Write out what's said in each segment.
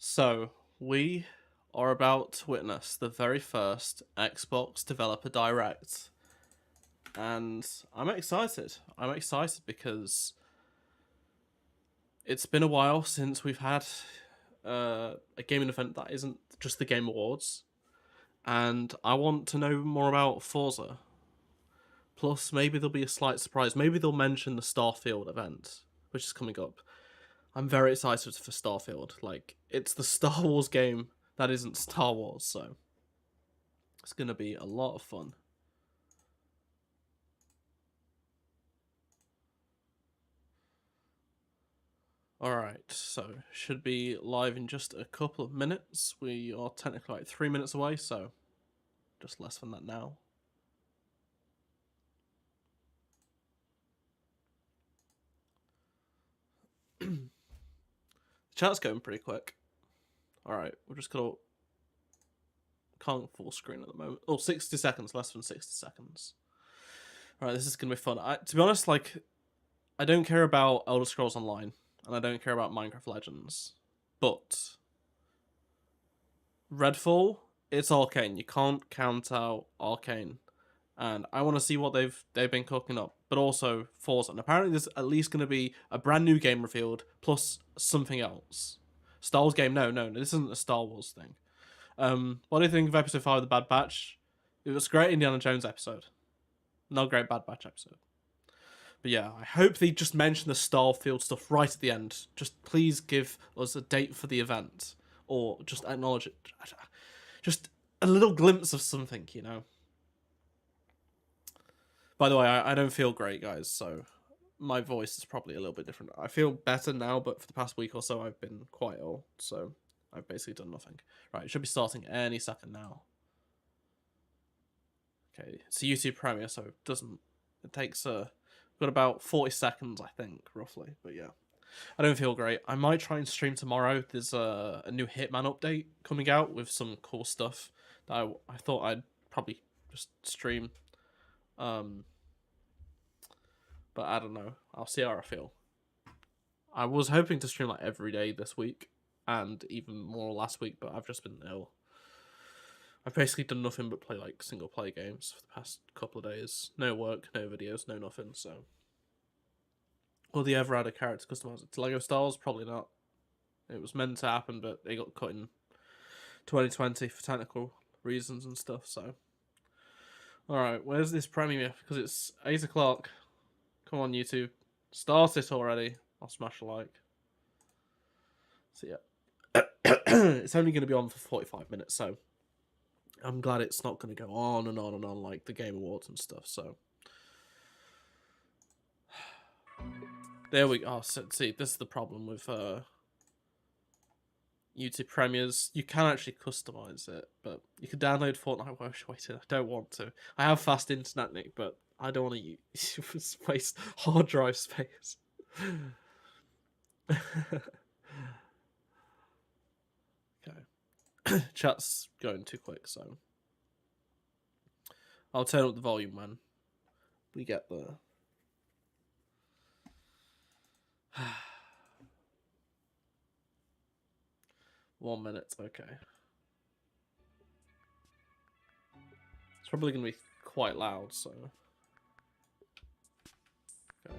So, we are about to witness the very first Xbox Developer Direct. And I'm excited. I'm excited because it's been a while since we've had a gaming event that isn't just the Game Awards. And I want to know more about Forza. Plus, maybe there'll be a slight surprise. Maybe they'll mention the Starfield event, which is coming up. I'm very excited for Starfield. Like, it's the Star Wars game that isn't Star Wars, so it's going to be a lot of fun. Alright, so should be live in just a couple of minutes. We are technically like 3 minutes away, so just less than that now. Chat's going pretty quick. Alright, we're just gonna... Can't full screen at the moment. Oh, 60 seconds, less than 60 seconds. Alright, this is gonna be fun. To be honest, like, I don't care about Elder Scrolls Online, and I don't care about Minecraft Legends, but Redfall, it's Arcane. You can't count out Arcane, and I want to see what they've been cooking up. But also Forza, and apparently there's at least going to be a brand new game revealed plus something else. Star Wars game? No, this isn't a Star Wars thing. What do you think of episode 5 of the Bad Batch? It was a great Indiana Jones episode, not a great Bad Batch episode. But yeah, I hope they just mention the Starfield stuff right at the end. Just please give us a date for the event, or just acknowledge it. Just a little glimpse of something, you know. By the way, I don't feel great, guys, so my voice is probably a little bit different. I feel better now, but for the past week or so, I've been quite ill, so I've basically done nothing. Right, it should be starting any second now. Okay, it's a YouTube premiere, so it takes got about 40 seconds, I think, roughly, but yeah. I don't feel great. I might try and stream tomorrow. There's a new Hitman update coming out with some cool stuff that I thought I'd probably just stream. But I don't know. I'll see how I feel. I was hoping to stream like every day this week and even more last week, but I've just been ill. I've basically done nothing but play like single player games for the past couple of days. No work, no videos, no nothing, so. Will they ever add a character customizer to Lego Star Wars? Probably not. It was meant to happen, but it got cut in 2020 for technical reasons and stuff, so. Alright, where's this premiere? Because it's 8 o'clock. Come on, YouTube. Start it already. I'll smash a like. So, yeah. It's only going to be on for 45 minutes, so I'm glad it's not going to go on and on and on like the Game Awards and stuff, so. There we go. Oh, so, see, this is the problem with YouTube premieres. You can actually customize it, but you can download Fortnite. Wait, I don't want to. I have fast internet, Nick, but I don't want to waste hard drive space. Okay. Chat's going too quick, so I'll turn up the volume when we get there. 1 minute, okay. It's probably going to be quite loud, so. Okay.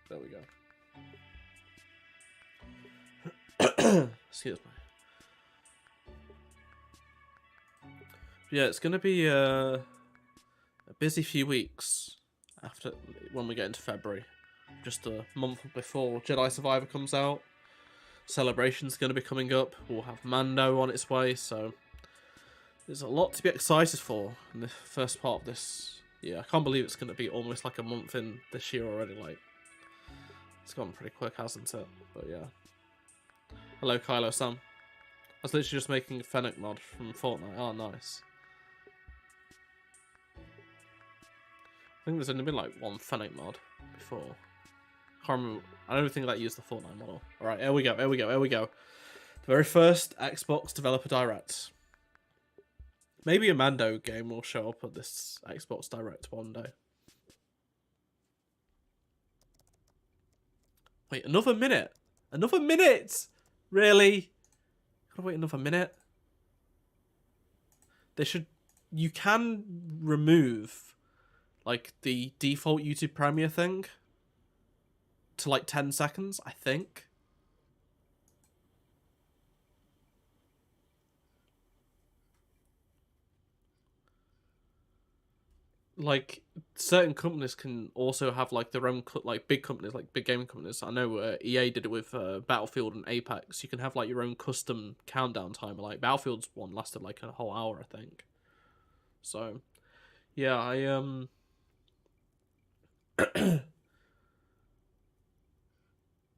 There we go. Excuse me. Yeah, it's going to be a busy few weeks after when we get into February. Just a month before Jedi Survivor comes out. Celebration's going to be coming up. We'll have Mando on its way, so there's a lot to be excited for in the first part of this year. I can't believe it's going to be almost like a month in this year already. Like, it's gone pretty quick, hasn't it? But yeah. Hello, Kylo Sam. I was literally just making a Fennec mod from Fortnite. Oh, nice. I think there's only been like one Fennec mod before. Can't remember. I don't think that used the Fortnite model. Alright, here we go. The very first Xbox Developer Direct. Maybe a Mando game will show up at this Xbox Direct one day. Wait, another minute? Another minute? Really? Gotta wait another minute. They should... You can remove, like, the default YouTube Premiere thing to, like, 10 seconds, I think. Like, certain companies can also have, like, their own, like, big companies, like, big gaming companies. I know EA did it with Battlefield and Apex. You can have, like, your own custom countdown timer. Like, Battlefield's one lasted, like, a whole hour, I think. So, yeah, I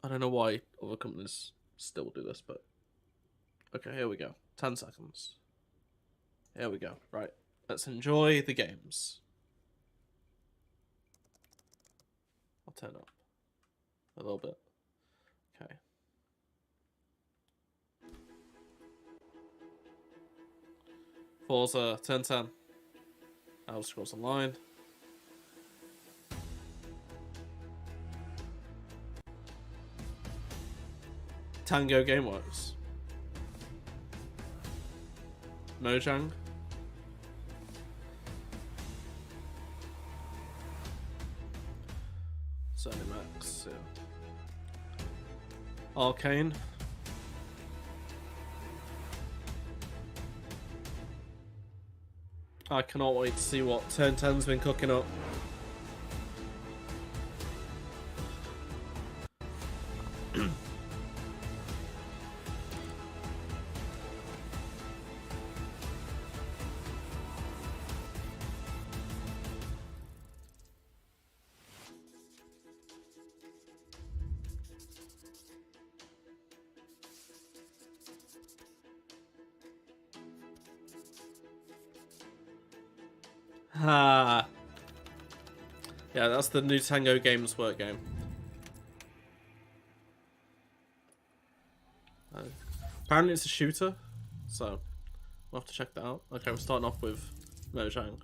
don't know why other companies still do this, but... Okay, here we go. 10 seconds. Here we go. Right, let's enjoy the games. I'll turn up a little bit. Okay. Forza 1010. Elder Scrolls Online. Tango Gameworks. Mojang. Max, yeah. Arcane. I cannot wait to see what Turn 10's been cooking up. Ah. Yeah, that's the new Tango Games work game. Apparently it's a shooter, so we'll have to check that out. Okay, we're starting off with Mojang.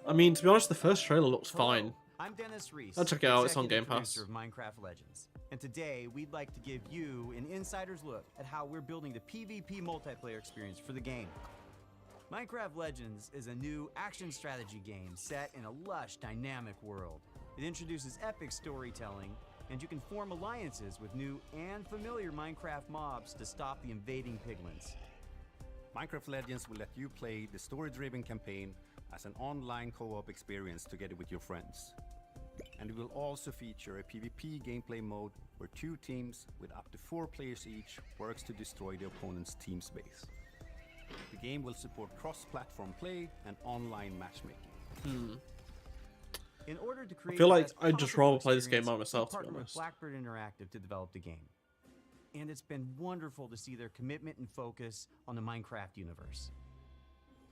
I mean, to be honest, the first trailer looks fine. I'm Dennis Reese. I'll check it out, it's on Game Pass. Of Minecraft Legends. And today, we'd like to give you an insider's look at how we're building the PvP multiplayer experience for the game. Minecraft Legends is a new action strategy game set in a lush, dynamic world. It introduces epic storytelling, and you can form alliances with new and familiar Minecraft mobs to stop the invading piglins. Minecraft Legends will let you play the story-driven campaign as an online co-op experience together with your friends. And it will also feature a PvP gameplay mode where 2 teams with up to 4 players each works to destroy the opponent's team space. The game will support cross-platform play and online matchmaking. In order to create I feel like I'd just rather play this game by myself, to be partnered with honest. Blackbird Interactive to develop the game. And it's been wonderful to see their commitment and focus on the Minecraft universe.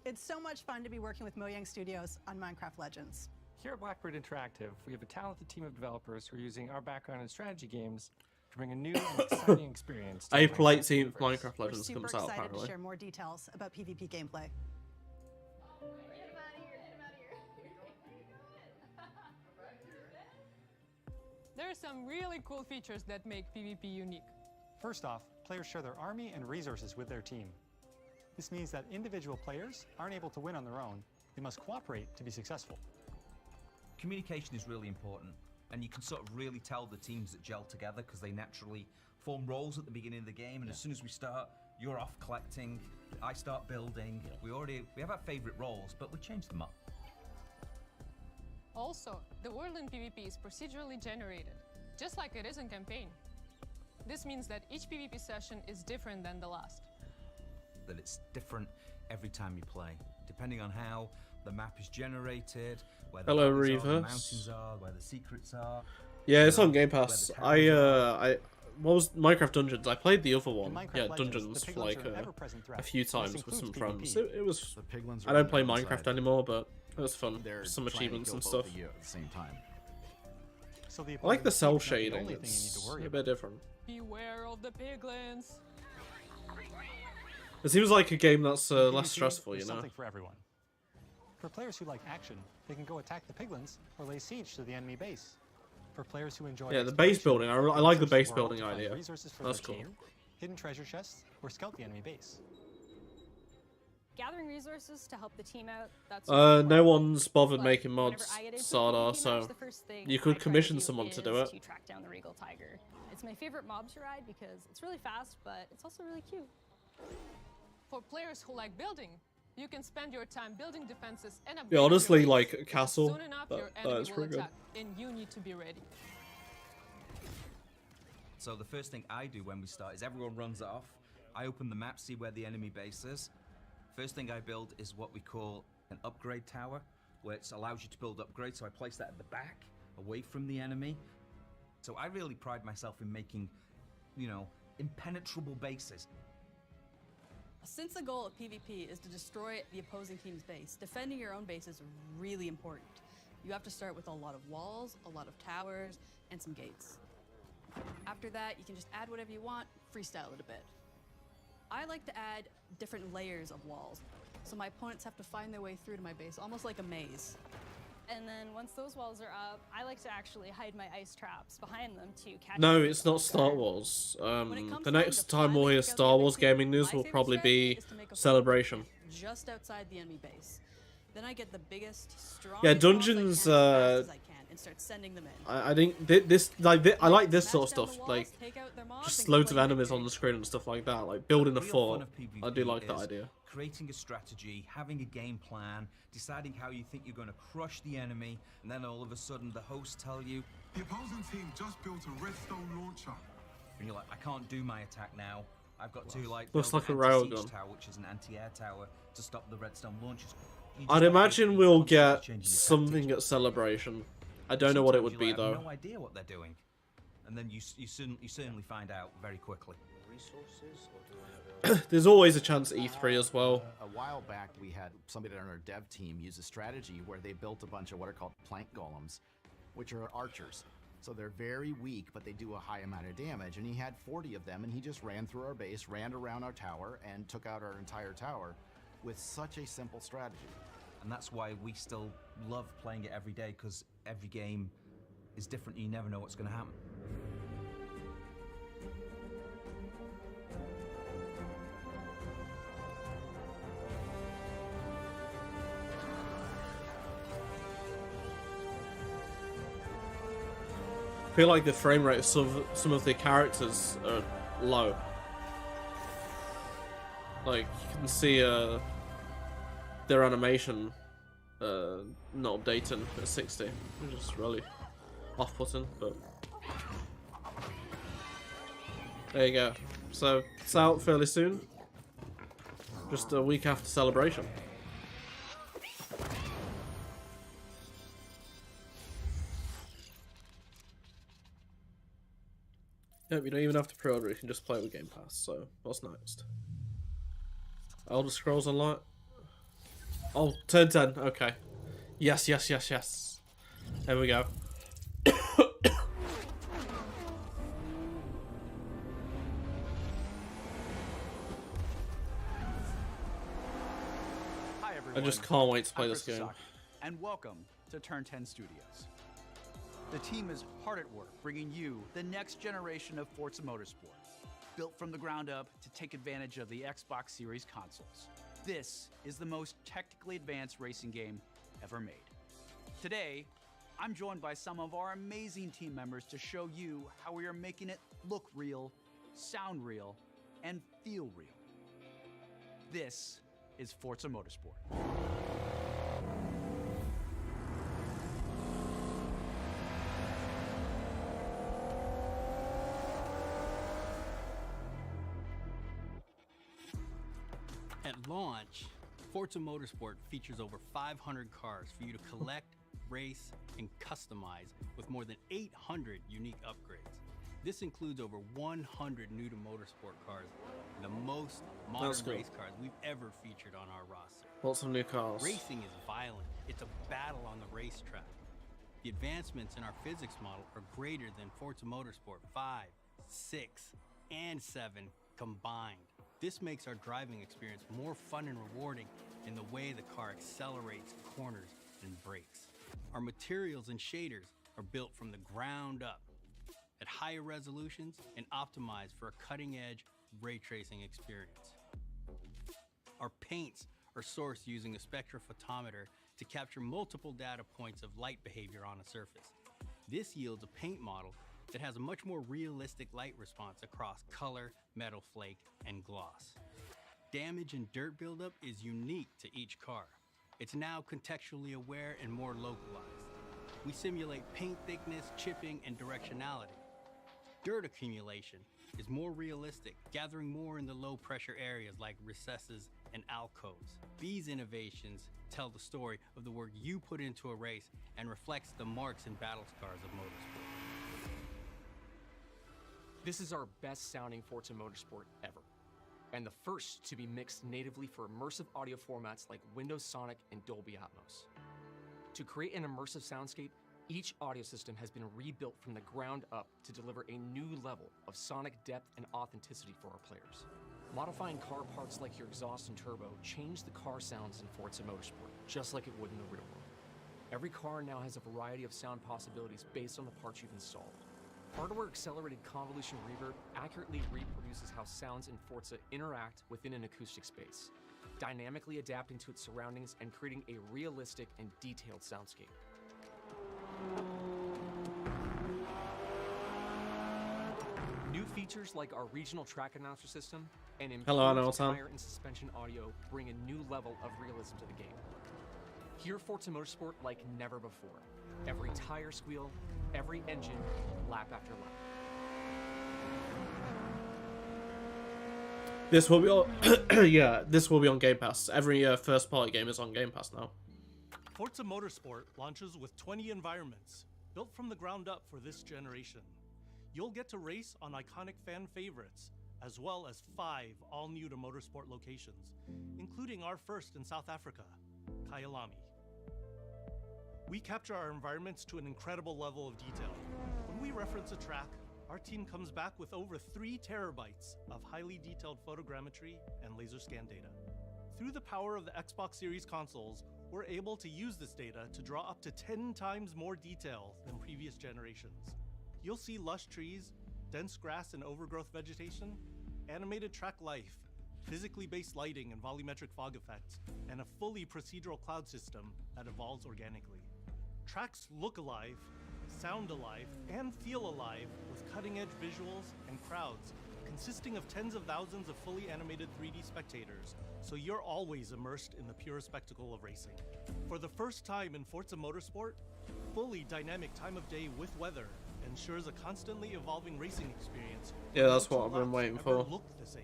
It's so much fun to be working with Mojang Studios on Minecraft Legends. Here at Blackbird Interactive, we have a talented team of developers who are using our background in strategy games to bring a new and exciting experience to the April Minecraft 18th, universe. Minecraft We're Legends super comes out, excited to apparently. share more details about PvP gameplay. There are some really cool features that make PvP unique. First off, players share their army and resources with their team. This means that individual players aren't able to win on their own. They must cooperate to be successful. Communication is really important, and you can sort of really tell the teams that gel together because they naturally form roles at the beginning of the game, and as soon as we start, you're off collecting, I start building. We have our favorite roles, but we change them up. Also, the world in PvP is procedurally generated, just like it is in campaign. This means that each PvP session is different than the last. That it's different every time you play, depending on how the map is generated, where the Hello, valleys are, the Reverse. mountains are, where the secrets are. Yeah, it's you know, on Game where Pass. the towers What was Minecraft Dungeons? I played the other one. In Minecraft Yeah, Legends, Dungeons, the for piglins like are an ever-present threat. a few This times with some includes friends. PvP. It was. The piglins I are don't on play the Minecraft outside. anymore, but it was fun. They're Some trying to achievements kill and both stuff. of you at the same time. So the I like the opponent's cell team's not the shading. only thing you need It's to worry a about. bit different. Beware of the piglins. It seems like a game that's In less PvP, stressful, there's you know. something for everyone. For players who like action, they can go attack the piglins or lay siege to the enemy base. For players who enjoy Yeah, the base exploration, building. I like the search base world building to find idea. resources for That's their cool. team, hidden treasure chests, or scout the enemy base. Gathering resources to help the team out, that's No one's bothered But making whenever mods, I get into a Sardar, PvP so match, the first thing you I could try to commission do someone to is do it. to track down the Regal Tiger. It's my favorite mob to ride because it's really fast, but it's also really cute. For players who like building, you can spend your time building defenses and upgrading Yeah, honestly, your base, like because Castle, soon enough your that enemy is will pretty good. attack, and you need to be ready. So the first thing I do when we start is everyone runs off. I open the map, see where the enemy base is. First thing I build is what we call an upgrade tower, which allows you to build upgrades. So I place that at the back, away from the enemy. So I really pride myself in making, you know, impenetrable bases. Since the goal of PvP is to destroy the opposing team's base, defending your own base is really important. You have to start with a lot of walls, a lot of towers, and some gates. After that, you can just add whatever you want, freestyle it a bit. I like to add different layers of walls, so my opponents have to find their way through to my base, almost like a maze. And then once those walls are up, I like to actually hide my ice traps behind them to catch No, them it's off not guard. Star Wars. When it comes The time next to time we'll finally hear take out the Star other Wars team, gaming news my will favorite probably strategy be is to make a Celebration. fort just outside the enemy base. Then I get the biggest, strongest Yeah, walls I can dungeons, as fast as I can and start sending them in. I think I like this sort of Smash down stuff, the walls, like take out their mobs, just and loads of claim enemies victory. on the screen and stuff like that, like building a Real fort. fun of PvP I do like that is idea. Creating a strategy, having a game plan, deciding how you think you're going to crush the enemy, and then all of a sudden the hosts tell you, The opposing team just built a redstone launcher. and you're like, I can't do my attack now. I've got to like Looks build like an a anti-siege railgun. tower, which is an anti-air tower, to stop the redstone launchers. You just I'd like imagine basically we'll constantly get changing your something tactics. at Celebration. I don't know what it Sometimes would be you like, I though. have no idea what they're doing, and then you certainly find out very quickly. There's always a chance at E3 as well. A while back, we had somebody on our dev team use a strategy where they built a bunch of what are called plank golems, which are archers. So they're very weak, but they do a high amount of damage. And he had 40 of them, and he just ran through our base, ran around our tower, and took out our entire tower with such a simple strategy. And that's why we still love playing it every day, because every game is different and you never know what's going to happen. I feel like the frame rate of some of the characters are low. Like, you can see their animation not updating at 60, which is really off-putting, but there you go. So it's out fairly soon, just a week after Celebration. Yep, you don't even have to pre-order, you can just play it with Game Pass, so what's next? Elder Scrolls Online? Oh, turn 10, okay. Yes, yes, yes, yes. There we go. Hi everyone. I just can't wait to play I'm this Chris game. Sasaki, and welcome to Turn 10 Studios. The team is hard at work bringing you the next generation of Forza Motorsport, built from the ground up to take advantage of the Xbox Series consoles. This is the most technically advanced racing game ever made. Today, I'm joined by some of our amazing team members to show you how we are making it look real, sound real, and feel real. This is Forza Motorsport. At launch, Forza Motorsport features over 500 cars for you to collect, race, and customize with more than 800 unique upgrades. This includes over 100 new to motorsport cars, the most modern That's cool. race cars we've ever featured on our roster. Lots of new cars. Racing is violent. It's a battle on the racetrack. The advancements in our physics model are greater than Forza Motorsport 5, 6, and 7 combined. This makes our driving experience more fun and rewarding in the way the car accelerates, corners, and brakes. Our materials and shaders are built from the ground up at higher resolutions and optimized for a cutting-edge ray tracing experience. Our paints are sourced using a spectrophotometer to capture multiple data points of light behavior on a surface. This yields a paint model that has a much more realistic light response across color, metal flake, and gloss. Damage and dirt buildup is unique to each car. It's now contextually aware and more localized. We simulate paint thickness, chipping, and directionality. Dirt accumulation is more realistic, gathering more in the low-pressure areas like recesses and alcoves. These innovations tell the story of the work you put into a race and reflects the marks and battle scars of motorsport. This is our best sounding Forza Motorsport ever, and the first to be mixed natively for immersive audio formats like Windows Sonic and Dolby Atmos. To create an immersive soundscape, each audio system has been rebuilt from the ground up to deliver a new level of sonic depth and authenticity for our players. Modifying car parts like your exhaust and turbo change the car sounds in Forza Motorsport, just like it would in the real world. Every car now has a variety of sound possibilities based on the parts you've installed. Hardware-accelerated convolution reverb accurately reproduces how sounds in Forza interact within an acoustic space, dynamically adapting to its surroundings and creating a realistic and detailed soundscape. New features like our regional track announcer system and improved tire and suspension audio bring a new level of realism to the game. Hear Forza Motorsport like never before. Every tire squeal, every engine, lap after lap. This will be on, yeah, this will be on Game Pass. Every first-party game is on Game Pass now. Forza Motorsport launches with 20 environments, built from the ground up for this generation. You'll get to race on iconic fan favorites, as well as 5 all-new to Motorsport locations, including our first in South Africa, Kyalami. We capture our environments to an incredible level of detail. When we reference a track, our team comes back with over 3 terabytes of highly detailed photogrammetry and laser scan data. Through the power of the Xbox Series consoles, we're able to use this data to draw up to 10 times more detail than previous generations. You'll see lush trees, dense grass and overgrowth vegetation, animated track life, physically based lighting and volumetric fog effects, and a fully procedural cloud system that evolves organically. Tracks look alive, sound alive, and feel alive with cutting-edge visuals and crowds consisting of tens of thousands of fully animated 3D spectators, so you're always immersed in the pure spectacle of racing. For the first time in Forza Motorsport, fully dynamic time of day with weather ensures a constantly evolving racing experience. Yeah, that's what I've been waiting for. Look the same.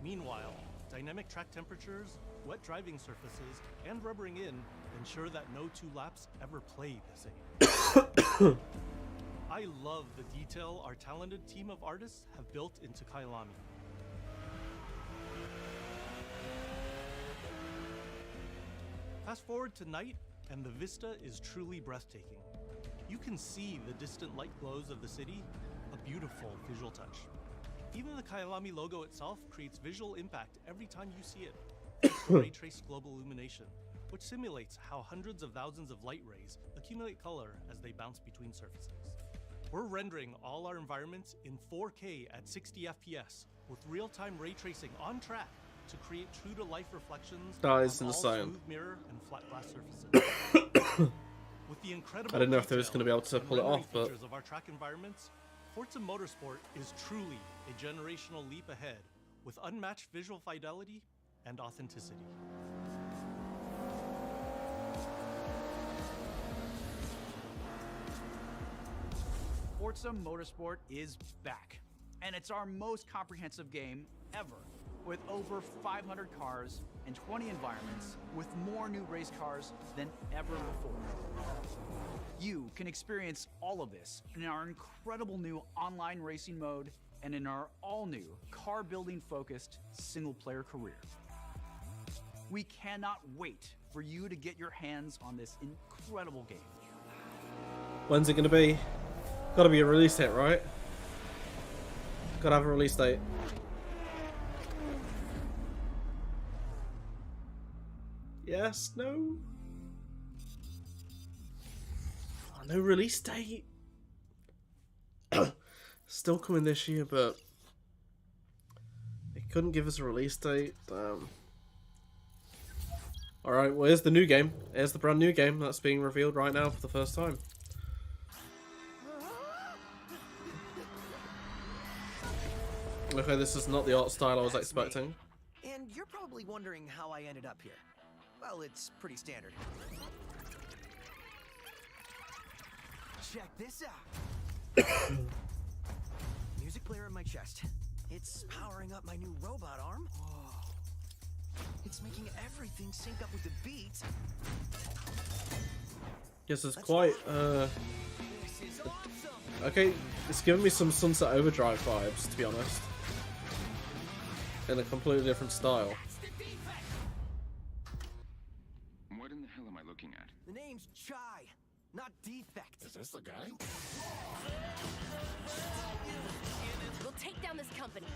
Meanwhile, dynamic track temperatures, wet driving surfaces, and rubbering in ensure that no 2 laps ever play the same. I love the detail our talented team of artists have built into Kyalami. Fast forward to night, and the vista is truly breathtaking. You can see the distant light glows of the city, a beautiful visual touch. Even the Kyalami logo itself creates visual impact every time you see it. It's ray traced global illumination, which simulates how hundreds of thousands of light rays accumulate color as they bounce between surfaces. We're rendering all our environments in 4K at 60 FPS with real-time ray tracing on track to create true-to-life reflections on all smooth mirror and flat glass surfaces. With the incredible I didn't know if they was going to be able to pull it off, but features of our track environments, Forza Motorsport is truly a generational leap ahead with unmatched visual fidelity and authenticity. Forza Motorsport is back, and it's our most comprehensive game ever, with over 500 cars and 20 environments, with more new race cars than ever before. You can experience all of this in our incredible new online racing mode and in our all-new car-building focused single-player career. We cannot wait for you to get your hands on this incredible game. when's it going to be? Gotta be a release date, right? Gotta have a release date. Yes? No? No release date. Still coming this year, but they couldn't give us a release date. Alright, well, here's the new game. Here's the brand new game that's being revealed right now for the first time. Okay, this is not the art style I was expecting. And you're probably wondering how I ended up here. Well, it's pretty standard. Check this out. Music player in my chest. It's powering up my new robot arm. Whoa. It's making everything sync up with the beat. Yes, it's quite, okay, it's giving me some Sunset Overdrive vibes, to be honest. In a completely different style. What in the hell am I looking at? The name's Chai, not Defect. Is this the guy? We'll take down this company.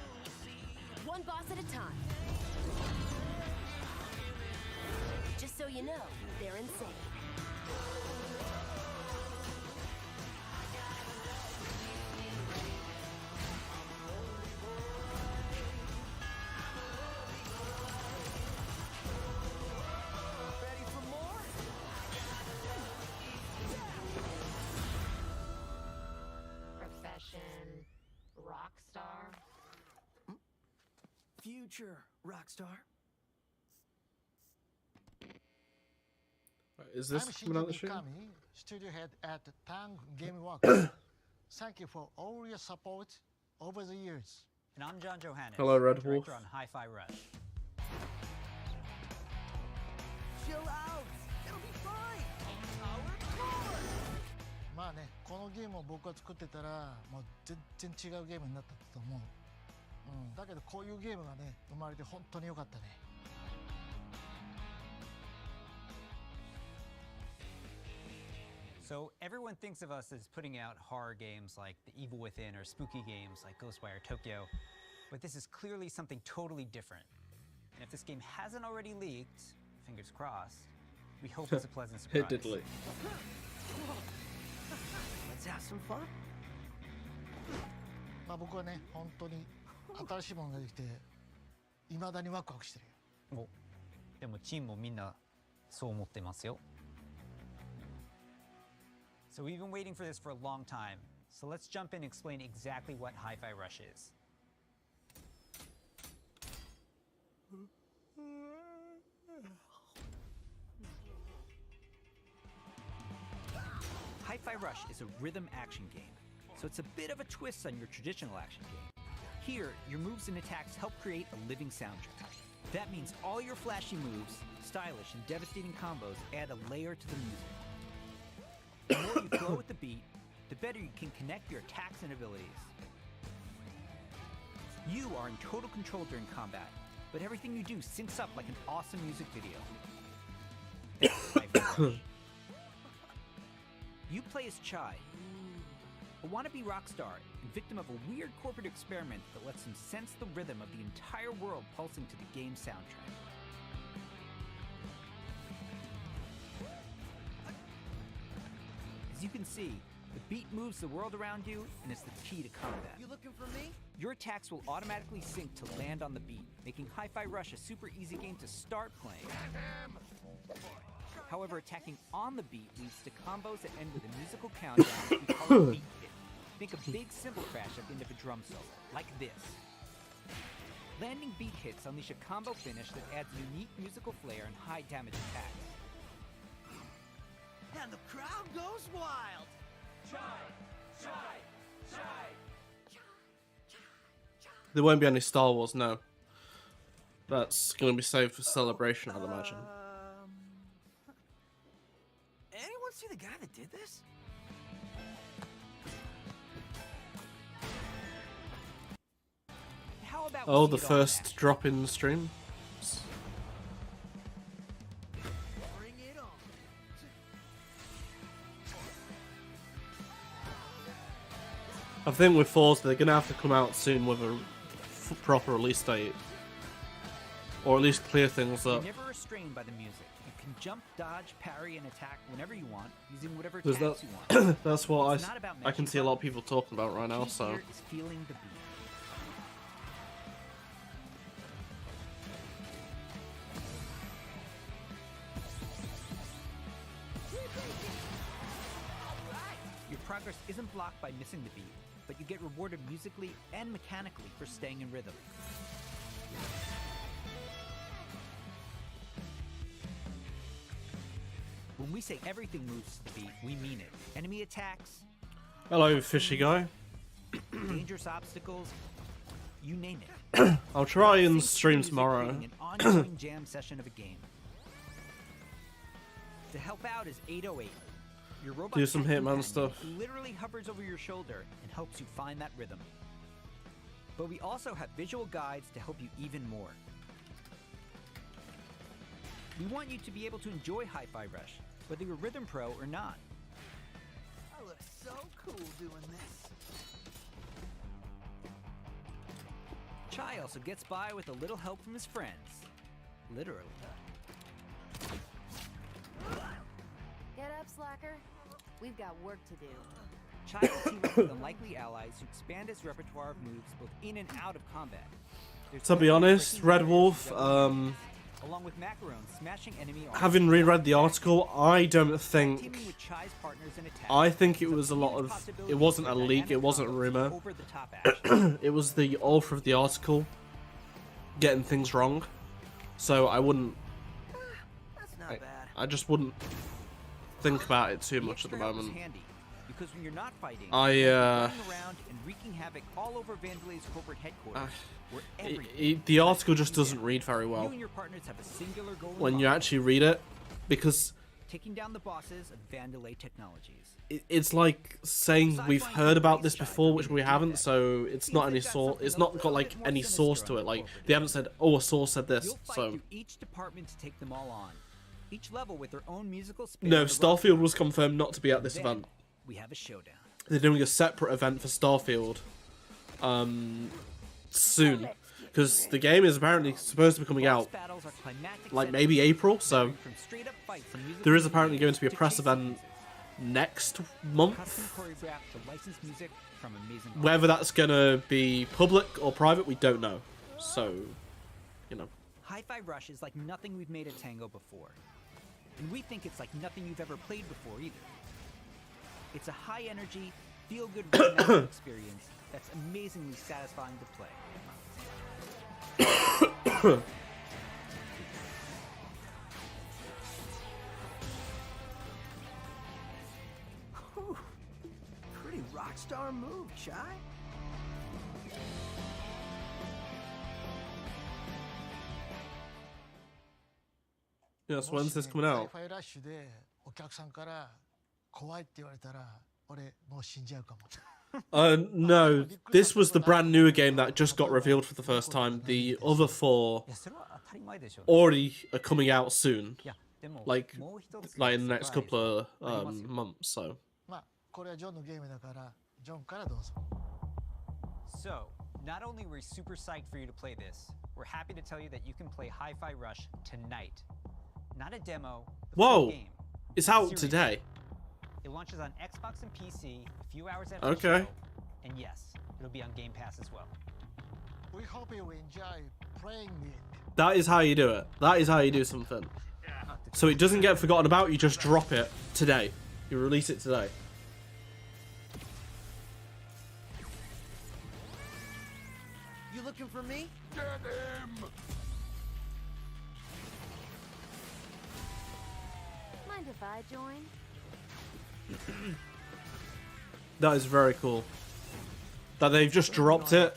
One boss at a time. Just so you know, they're insane. Ready for more? Profession, rock star. Future rock star. Is this coming out the stream? Studio head at Tang Game Works. Thank you for all your support over the years. And I'm John Johannes. Hello, Red director Wolf. on Hi-Fi Rush. Chill out. It'll be fine. Our core. まあね、このゲームを僕が作ってたらもう全然違うゲームになったと思う。だけどこういうゲームがね生まれて本当に良かったね。So everyone thinks of us as putting out horror games like The Evil Within or spooky games like Ghostwire Tokyo, but this is clearly something totally different. And if this game hasn't already leaked, fingers crossed, we hope it's a pleasant surprise. It did leak. Let's have some fun. まあ僕はね本当に新しいものができて未だにワクワクしてるよ。お、でもチームもみんなそう思ってますよ。So we've been waiting for this for a long time. So let's jump in and explain exactly what Hi-Fi Rush is. Hi-Fi Rush is a rhythm action game, so it's a bit of a twist on your traditional action game. Here, your moves and attacks help create a living soundtrack. That means all your flashy moves, stylish and devastating combos add a layer to the music. The more you flow with the beat, the better you can connect your attacks and abilities. You are in total control during combat, but everything you do syncs up like an awesome music video. That's Hi-Fi Rush. You play as Chai, a wannabe rock star and victim of a weird corporate experiment that lets him sense the rhythm of the entire world pulsing to the game's soundtrack. As you can see, the beat moves the world around you and is the key to combat. You looking for me? Your attacks will automatically sync to land on the beat, making Hi-Fi Rush a super easy game to start playing. However, attacking on the beat leads to combos that end with a musical countdown we call a beat hit. Think a big cymbal crash at the end of a drum solo, like this. Landing beat hits unleash a combo finish that adds unique musical flair and high damage attacks. And the crowd goes wild. Chai, chai, chai. There won't be any Star Wars, no. That's going to be saved for Celebration, I'd imagine. Anyone see the guy that did this? How about Oh, we the see it on first drop in the stream. Bring it on. I think with Forza, they're going to have to come out soon with a proper release date. Or at least clear things up. You're never restrained by the music. You can jump, dodge, parry, and attack whenever you want, using whatever There's attacks that. you want. That's what It's not about I can matching see a lot of buttons. people talking about right now. Key So here is feeling the beat. Your progress isn't blocked by missing the beat, but you get rewarded musically and mechanically for staying in rhythm. When we say everything moves to the beat, we mean it. Enemy attacks, hello, fishy guy. dangerous obstacles, you name it. I'll try and Sync stream music, tomorrow. creating an ongoing jam session of a game. To help out is 808. Your robot Do some tech Hitman companion stuff. who literally hovers over your shoulder and helps you find that rhythm. But we also have visual guides to help you even more. We want you to be able to enjoy Hi-Fi Rush, whether you're a rhythm pro or not. I look so cool doing this. Chai also gets by with a little help from his friends. Literally. Get up, slacker. We've got work to do. Chai will team up with unlikely allies who expand his repertoire of moves both in and out of combat. There's To be honest, Red Wolf, along with Macaron smashing enemy armor. having reread the article, I don't think. Teaming with Chai's partners in attack. I think it was a lot of. It wasn't a leak. It wasn't a rumor. It was the author of the article getting things wrong. So I wouldn't. That's not bad. I just wouldn't think about it too much at the Extra help is moment. handy, because when you're not fighting, I, you're running around and wreaking havoc all over Vandelay's corporate headquarters, where everything. The article just doesn't read very You well and your partners have a singular goal in when you mind, actually read it, because taking down the bosses of Vandelay Technologies. it's like saying we've heard about this before, which we haven't. So it's not any source. It's not got like any source to it. Like they haven't said, "Oh, a source said this." You'll fight So through each department to take them all on. Each level with their own musical spin no, on the Starfield was confirmed not to be at this Then event. we have a showdown. They're doing a separate event for Starfield soon, because the game is apparently supposed to be coming out like maybe April. So there is apparently going to be a press event next month. Custom choreographed to licensed music from amazing Whether that's gonna be public or private, we don't know. So, you know. Hi-Fi Rush is like nothing we've made at Tango before. And we think it's like nothing you've ever played before either. It's a high-energy, feel-good rhythm experience that's amazingly satisfying to play. Whew. Pretty rock star move, Chai. Yes, when's this coming out? ハイファイラッシュでお客さんから怖いって言われたら俺もう死んじゃうかも。No, this was the brand newer game that just got revealed for the first time. The other four already are coming out soon, like in the next couple of months. So. まあこれはジョンのゲームだからジョンからどうぞ。So, not only were we super psyched for you to play this, we're happy to tell you that you can play Hi-Fi Rush tonight. Not a demo, the full Whoa, game. it's out Serious. today. It launches on Xbox and PC a few hours after the Okay. show, and yes, it'll be on Game Pass as well. We hope you enjoy playing it. That is how you do it. That is how you do something. So it doesn't get forgotten about. You just drop it today. You release it today. You looking for me? Get him! Mind if I join? That is very cool. That they've just dropped it.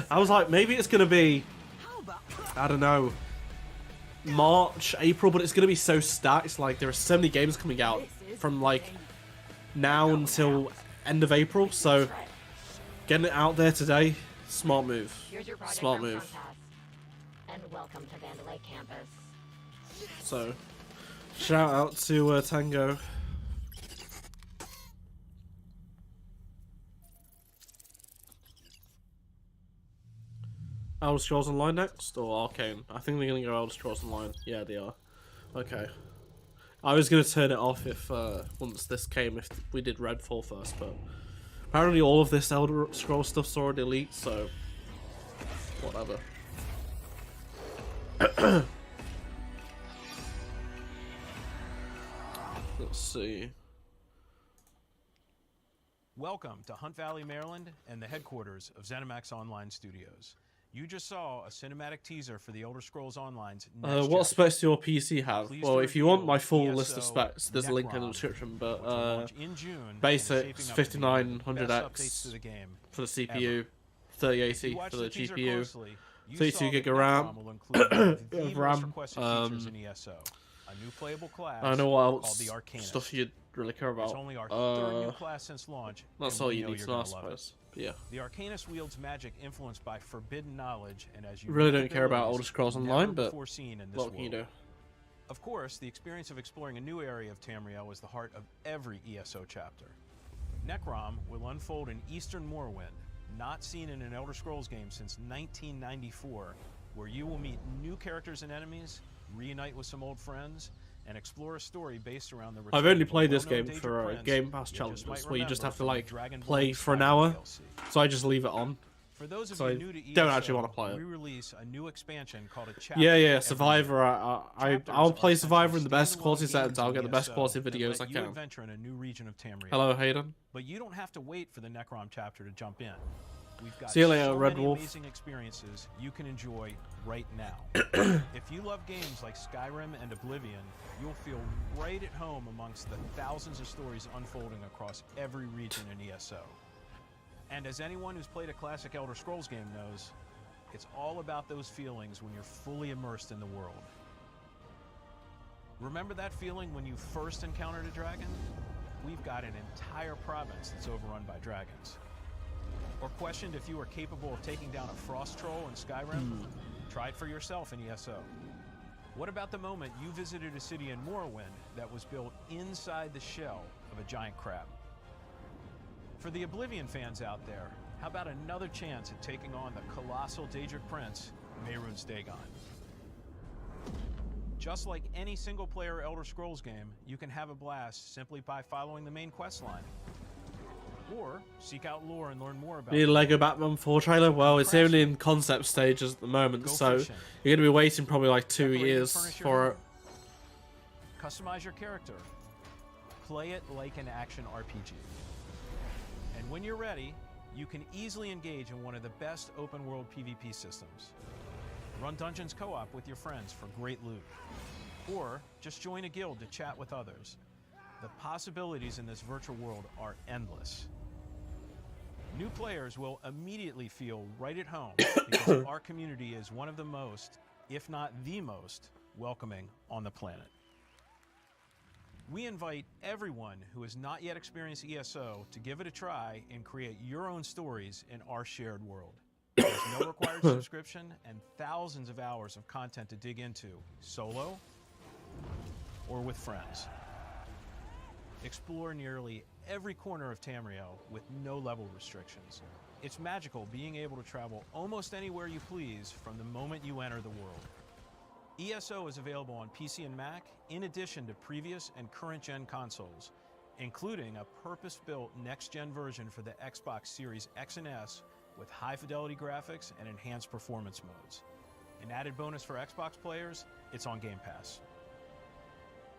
I was like, maybe it's gonna be, I don't know, March, April, but it's gonna be so stacked. Like there are so many games coming out from like now until end of April. So getting it out there today, smart move. Here's your project Smart from move. Compass. And welcome to Vandelay campus. So shout out to Tango. Elder Scrolls Online next or Arcane? I think they're gonna go Elder Scrolls Online. Yeah, they are. Okay. I was gonna turn it off if once this came, if we did Redfall first, but apparently all of this Elder Scrolls stuff's already leaked, so whatever. Let's see. Welcome to Hunt Valley, Maryland, and the headquarters of ZeniMax Online Studios. You just saw a cinematic teaser for the Elder Scrolls Online's next What chapter. specs do your PC have? Please Well, to if you want my reveal full list of ESO specs, there's a link in the Necrom, description. But which will launch in June and is basics, shaping up to be one of the best 5900X updates to the game for the CPU, ever. If 3080 you watch for the teaser GPU, closely, you 32 saw gig that of RAM, Necrom will include one of the most RAM. requested features in ESO, a new playable class I don't know what called else the Arcanist. stuff you'd really care about. It's only our third new class since launch. That's and all we you know need you're to know, I gonna love it. suppose. But yeah. The Arcanist wields magic influenced by forbidden knowledge, and as you Really read don't care about abilities Elder Scrolls never Online, but before seen in this what can you world. do? Of course, the experience of exploring a new area of Tamriel is the heart of every ESO chapter. Necrom will unfold in Eastern Morrowind, not seen in an Elder Scrolls game since 1994, where you will meet new characters and enemies, reunite with some old friends, and explore a story based around the return I've only of a played this well-known game Daedric for prince Game Pass you challenges, might where you just remember have to from like Dragonborn play for an Skyrim hour. DLC. So I just leave it on. For those of So you I new to don't ESO, actually want to play we it. release a new expansion called a chapter. Yeah, yeah, every Survivor. year. I'll Chapters play are Survivor in the best essentially quality standalone settings. I'll games get in the best ESO quality that videos I let you can. adventure in a new region of Tamriel. Hello, Hayden. But you don't have to wait for the Necrom chapter to jump in. We've got See you later, so Red many Wolf. amazing experiences you can enjoy right now. If you love games like Skyrim and Oblivion, you'll feel right at home amongst the thousands of stories unfolding across every region in ESO. And as anyone who's played a classic Elder Scrolls game knows, it's all about those feelings when you're fully immersed in the world. Remember that feeling when you first encountered a dragon? We've got an entire province that's overrun by dragons. Or questioned if you were capable of taking down a frost troll in Skyrim? Try it for yourself in ESO. What about the moment you visited a city in Morrowind that was built inside the shell of a giant crab? For the Oblivion fans out there, how about another chance at taking on the colossal Daedric prince, Mehrunes Dagon? Just like any single-player Elder Scrolls game, you can have a blast simply by following the main quest line. Or seek out lore and learn more about Need a Lego Batman 4 trailer? Well, it's only in concept stages at the moment, so you're gonna be waiting probably like 2 years for it. Customize your character. Play it like an action RPG. And when you're ready, you can easily engage in one of the best open-world PvP systems. Run dungeons co-op with your friends for great loot. Or just join a guild to chat with others. The possibilities in this virtual world are endless. New players will immediately feel right at home because our community is one of the most, if not the most, welcoming on the planet. We invite everyone who has not yet experienced ESO to give it a try and create your own stories in our shared world. There's no required subscription and thousands of hours of content to dig into, solo or with friends. Explore nearly every corner of Tamriel with no level restrictions. It's magical being able to travel almost anywhere you please from the moment you enter the world. ESO is available on PC and Mac in addition to previous and current-gen consoles, including a purpose-built next-gen version for the Xbox Series X and S with high-fidelity graphics and enhanced performance modes. An added bonus for Xbox players, it's on Game Pass.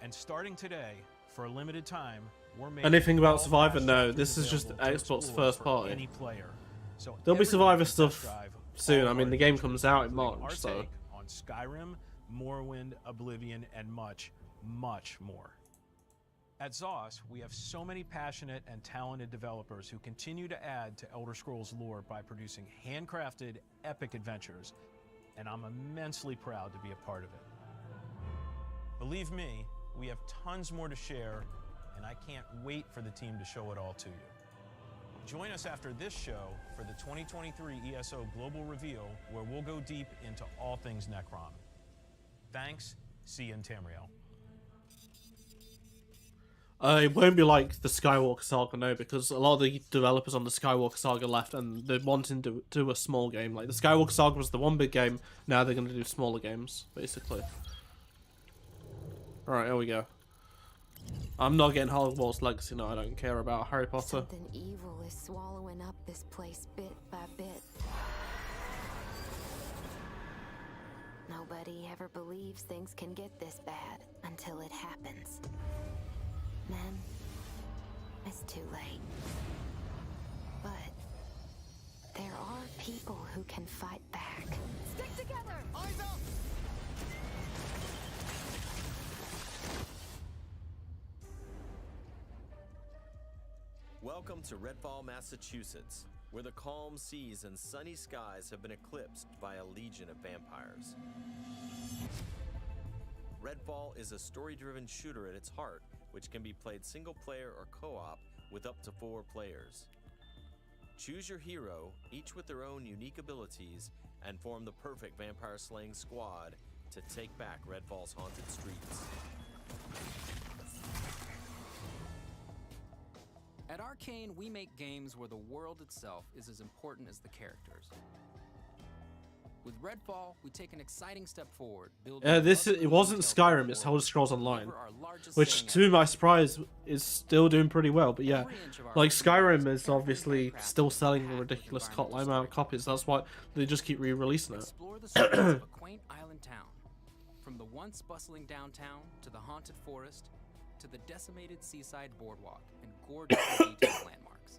And starting today, for a limited time, we're making Anything about all Survivor? past No, chapters this is just available to Xbox explore first for party. any player. So There'll be everyone Survivor can test stuff drive soon. all I of mean, our the game adventures, comes out in including March, our so take on Skyrim, Morrowind, Oblivion, and much, much more. At ZOS, we have so many passionate and talented developers who continue to add to Elder Scrolls lore by producing handcrafted, epic adventures, and I'm immensely proud to be a part of it. Believe me, we have tons more to share, and I can't wait for the team to show it all to you. Join us after this show for the 2023 ESO Global Reveal, where we'll go deep into all things Necrom. Thanks. See you in Tamriel. It won't be like the Skywalker Saga, no, because a lot of the developers on the Skywalker Saga left, and they're wanting to do a small game. Like, the Skywalker Saga was the one big game, now they're going to do smaller games, basically. Alright, here we go. I'm not getting Hogwarts Legacy, no, I don't care about Harry Potter. Something evil is swallowing up this place bit by bit. Nobody ever believes things can get this bad until it happens. Then, it's too late. But there are people who can fight back. Stick together! Eyes up! Welcome to Redfall, Massachusetts, where the calm seas and sunny skies have been eclipsed by a legion of vampires. Redfall is a story-driven shooter at its heart, which can be played single-player or co-op with up to 4 players. Choose your hero, each with their own unique abilities, and form the perfect vampire-slaying squad to take back Redfall's haunted streets. At Arcane, we make games where the world itself is as important as the characters. With Redfall, we take an exciting step forward. It wasn't Skyrim, it's Elder Scrolls Online, which, to my surprise, is still doing pretty well. But yeah, like Skyrim is obviously still selling a ridiculous amount of copies. That's why they just keep re-releasing it. Explore the streets of a quaint island town, from the once bustling downtown to the haunted forest to the decimated seaside boardwalk and gorgeously detailed landmarks.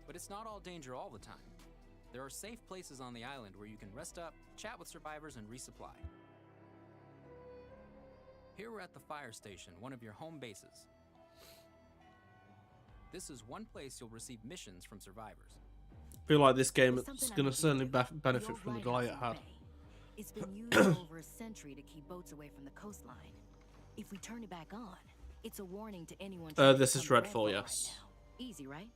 But it's not all danger all the time. There are safe places on the island where you can rest up, chat with survivors, and resupply. Here we're at the fire station, one of your home bases. This is one place you'll receive missions from survivors. I feel like this game is going to certainly benefit from the delay it had. It's been used over a century to keep boats away from the coastline. If we turn it back on, it's a warning to anyone. This is Redfall, yes. Right, easy, right?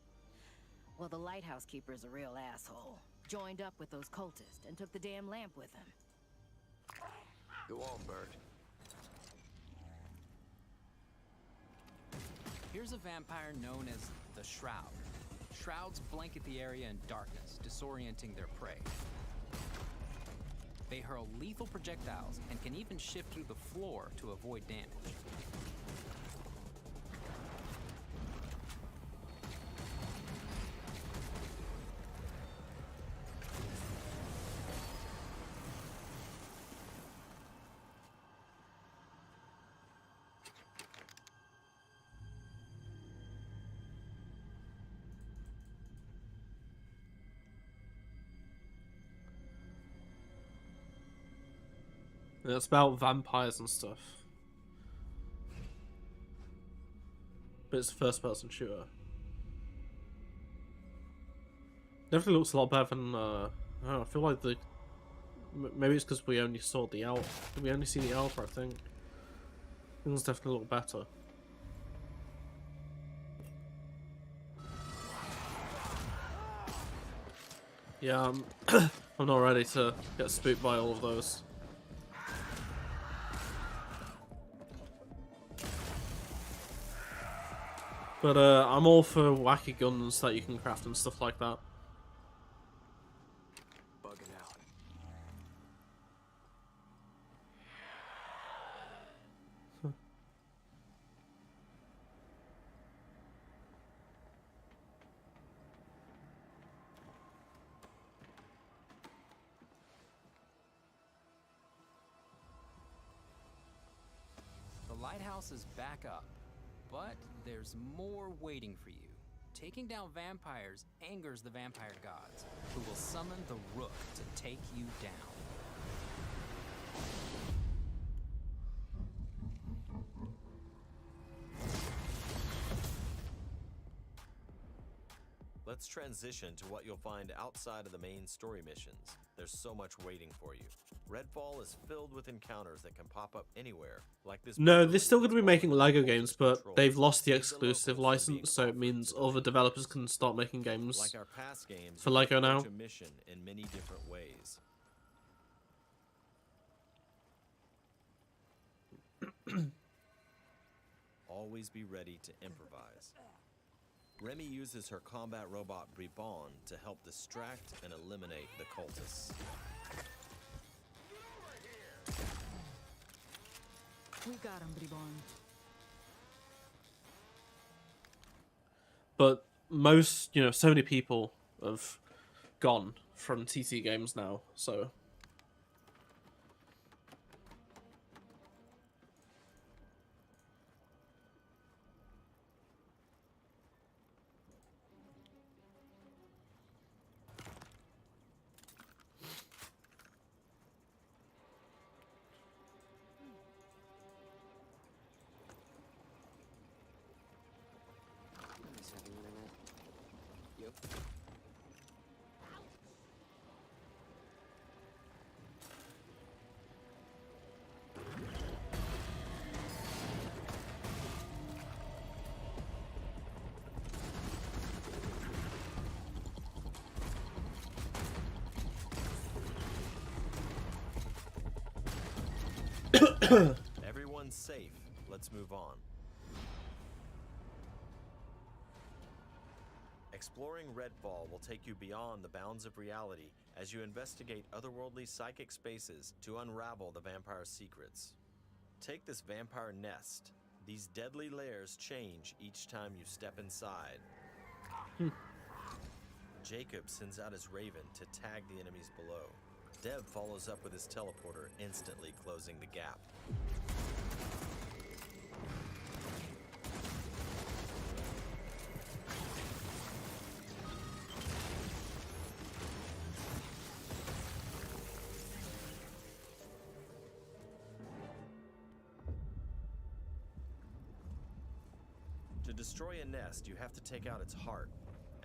Well, the lighthouse keeper's a real asshole. Joined up with those cultists and took the damn lamp with him. Go on, Bert. Here's a vampire known as the Shroud. Shrouds blanket the area in darkness, disorienting their prey. They hurl lethal projectiles and can even shift through the floor to avoid damage. It's about vampires and stuff. But it's a first-person shooter. Definitely looks a lot better than, I don't know, I feel like the... Maybe it's because we only saw the alpha. We only see the alpha, I think. Things definitely look better. Yeah, I'm not ready to get spooked by all of those. But I'm all for wacky guns that you can craft and stuff like that. Bugging out. The lighthouse is back up, but there's more waiting for you. Taking down vampires angers the vampire gods, who will summon the Rook to take you down. Let's transition to what you'll find outside of the main story missions. There's so much waiting for you. Redfall is filled with encounters that can pop up anywhere, like this. No, they're still going to be making Lego games, but they've lost the exclusive license, so it means other developers can start making games like our past games, for Lego now. A mission in many different ways. always be ready to improvise. Remy uses her combat robot Bribon to help distract and eliminate the cultists. We got him, Bribon. But most, so many people have gone from TT games now, so... Everyone's safe. Let's move on. Exploring Redfall will take you beyond the bounds of reality as you investigate otherworldly psychic spaces to unravel the vampire's secrets. Take this vampire nest. These deadly layers change each time you step inside. Jacob sends out his raven to tag the enemies below. Dev follows up with his teleporter, instantly closing the gap. To destroy a nest, you have to take out its heart,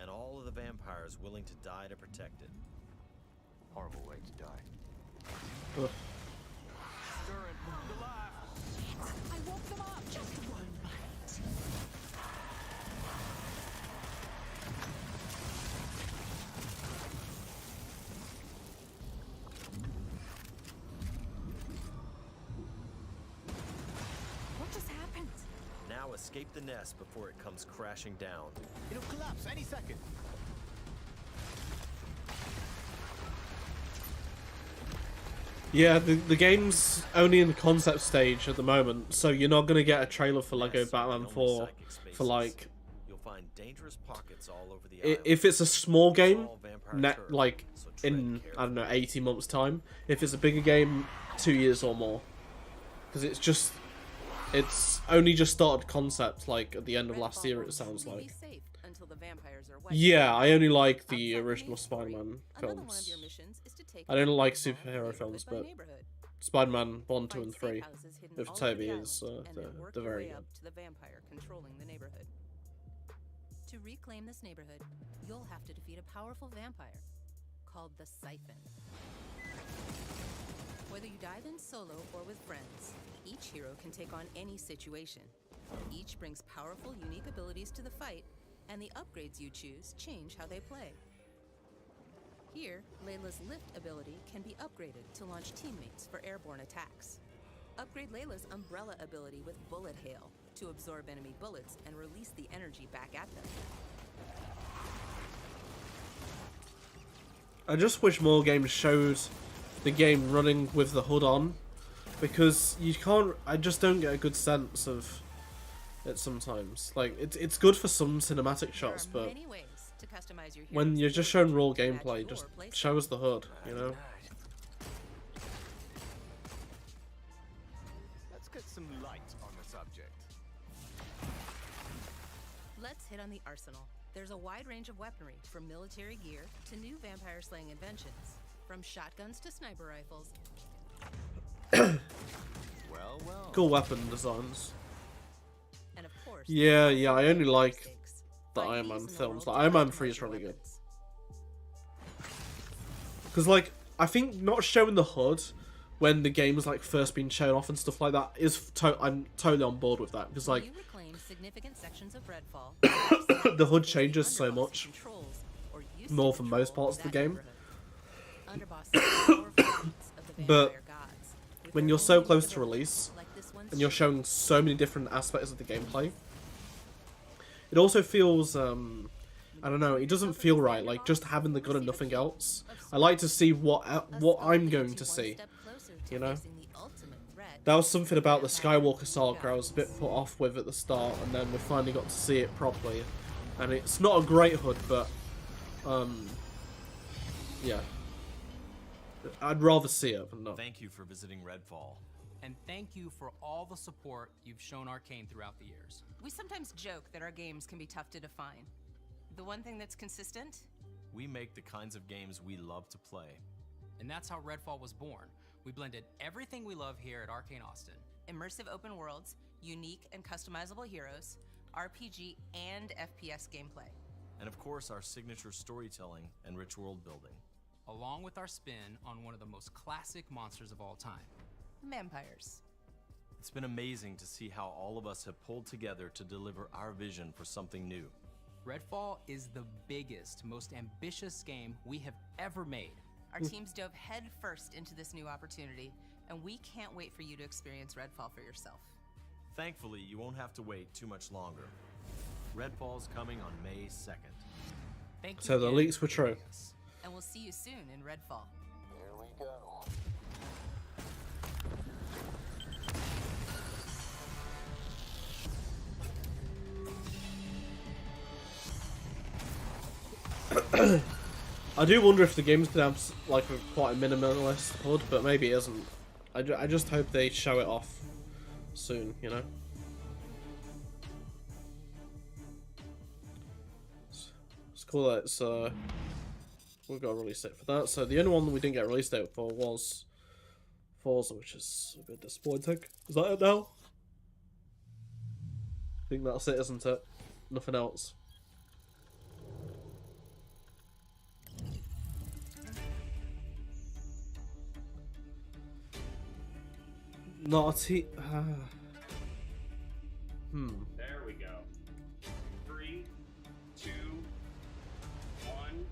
and all of the vampires willing to die to protect it. Horrible way to die. Ugh. I woke them up! Just one bite. What just happened? Now escape the nest before it comes crashing down. It'll collapse any second. Yeah, the game's only in the concept stage at the moment, so you're not gonna get a trailer for Lego Batman 4 for like. You'll find dangerous pockets all over the island. If it's a small game, like in I don't know 80 months time. If it's a bigger game, 2 years or more, because it's only just started concept like at the end of last year. It sounds like. Yeah, I only like the original Spider-Man films. I don't like superhero films, but Spider-Man 1, 2, and 3 with Toby is the very good. To the vampire controlling the neighborhood. To reclaim this neighborhood, you'll have to defeat a powerful vampire called the Siphon. Whether you dive in solo or with friends, each hero can take on any situation. Each brings powerful, unique abilities to the fight, and the upgrades you choose change how they play. Here, Layla's lift ability can be upgraded to launch teammates for airborne attacks. Upgrade Layla's umbrella ability with bullet hail to absorb enemy bullets and release the energy back at them. I just wish more games showed the game running with the hood on, because you can't. I just don't get a good sense of it sometimes. Like it's good for some cinematic shots, but when you're just showing raw gameplay, just show us the hood, you know. Let's get some light on the subject. Let's hit on the arsenal. There's a wide range of weaponry, from military gear to new vampire-slaying inventions. From shotguns to sniper rifles. Well. Cool weapon designs. And of course, yeah, I only like the Iron Man films. Like, Iron Man 3 is really good. Because, like, I think not showing the hood when the game is, like, first being shown off and stuff like that is... I'm totally on board with that. Because, like... significant sections of Redfall. The hood changes so much more for most parts of the game. But when you're so close to release, and you're showing so many different aspects of the gameplay. It also feels, I don't know, it doesn't feel right, like just having the gun and nothing else. I like to see what I'm going to see, you know? That was something about the Skywalker Saga I was a bit put off with at the start, and then we finally got to see it properly. And it's not a great HUD, but, yeah. I'd rather see it than not. Thank you for visiting Redfall. And thank you for all the support you've shown Arcane throughout the years. We sometimes joke that our games can be tough to define. The one thing that's consistent? We make the kinds of games we love to play. And that's how Redfall was born. We blended everything we love here at Arcane Austin. Immersive open worlds, unique and customizable heroes, RPG and FPS gameplay. And of course, our signature storytelling and rich world building. Along with our spin on one of the most classic monsters of all time. Vampires. It's been amazing to see how all of us have pulled together to deliver our vision for something new. Redfall is the biggest, most ambitious game we have ever made. Our teams dove head first into this new opportunity, and we can't wait for you to experience Redfall for yourself. Thankfully, you won't have to wait too much longer. Redfall's coming on May 2nd. Thank you. So the leaks were true. And we'll see you soon in Redfall. Here we go. I do wonder if the game's gonna have like quite a minimalist HUD, but maybe it isn't. I just hope they show it off soon, you know? It's cool that it's, we've got a release date for that. So the only one that we didn't get a release date for was Forza, which is a bit disappointing. Is that it now? I think that's it, isn't it? Nothing else. Not a T. There we go. 3, 2, 1.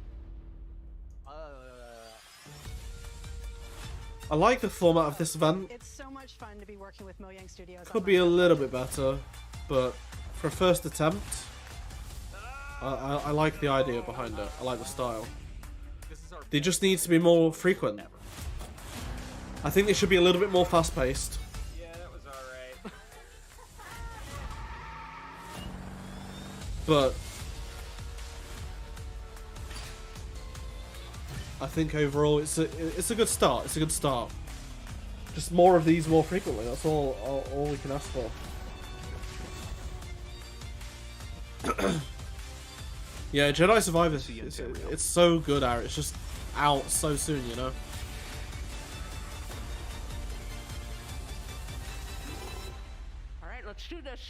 I like the format of this event. It's so much fun to be working with Mojang Studios. Could be a little bit better, but for a first attempt, I like the idea behind it. I like the style. They just needs to be more frequent. I think they should be a little bit more fast-paced. Yeah, that was alright. But I think overall it's a good start. It's a good start. Just more of these more frequently. That's all we can ask for. Yeah, Jedi Survivor. It's so good, Aaron. It's just out so soon, you know. All right, let's do this.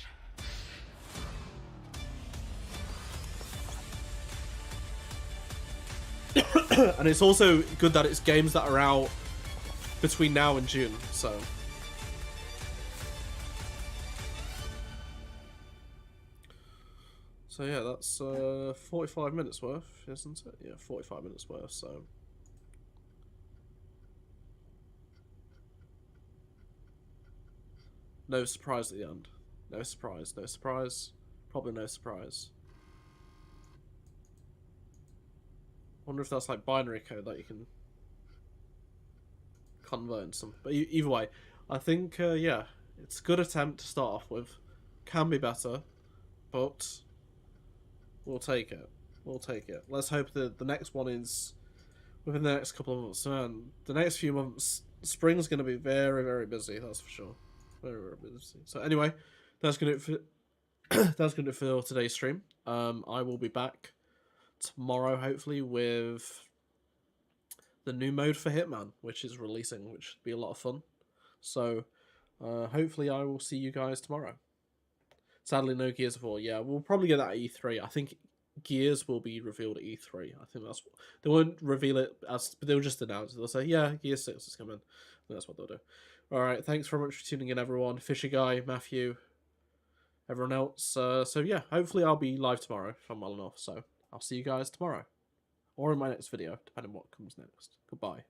And it's also good that it's games that are out between now and June, so. So yeah, that's 45 minutes worth, isn't it? Yeah, 45 minutes worth, so. No surprise at the end. No surprise, no surprise. Probably no surprise. Wonder if that's like binary code that you can convert into something. But either way, I think, yeah, it's a good attempt to start off with. Can be better, but we'll take it. We'll take it. Let's hope that the next one is within the next couple of months. Man, the next few months, spring's going to be very, very busy, that's for sure. Very, very busy. So anyway, that's going to do it for, that's going to do it for today's stream. I will be back tomorrow, hopefully, with the new mode for Hitman, which is releasing, which should be a lot of fun. So, hopefully I will see you guys tomorrow. Sadly, no Gears of War. Yeah, we'll probably get that at E3. I think Gears will be revealed at E3. I think that's... They won't reveal it, as, but they'll just announce it. They'll say, yeah, Gears 6 is coming. And that's what they'll do. Alright, thanks very much for tuning in, everyone. Fisher Guy, Matthew, everyone else. So, yeah, hopefully I'll be live tomorrow, if I'm well enough. So, I'll see you guys tomorrow. Or in my next video, depending on what comes next. Goodbye.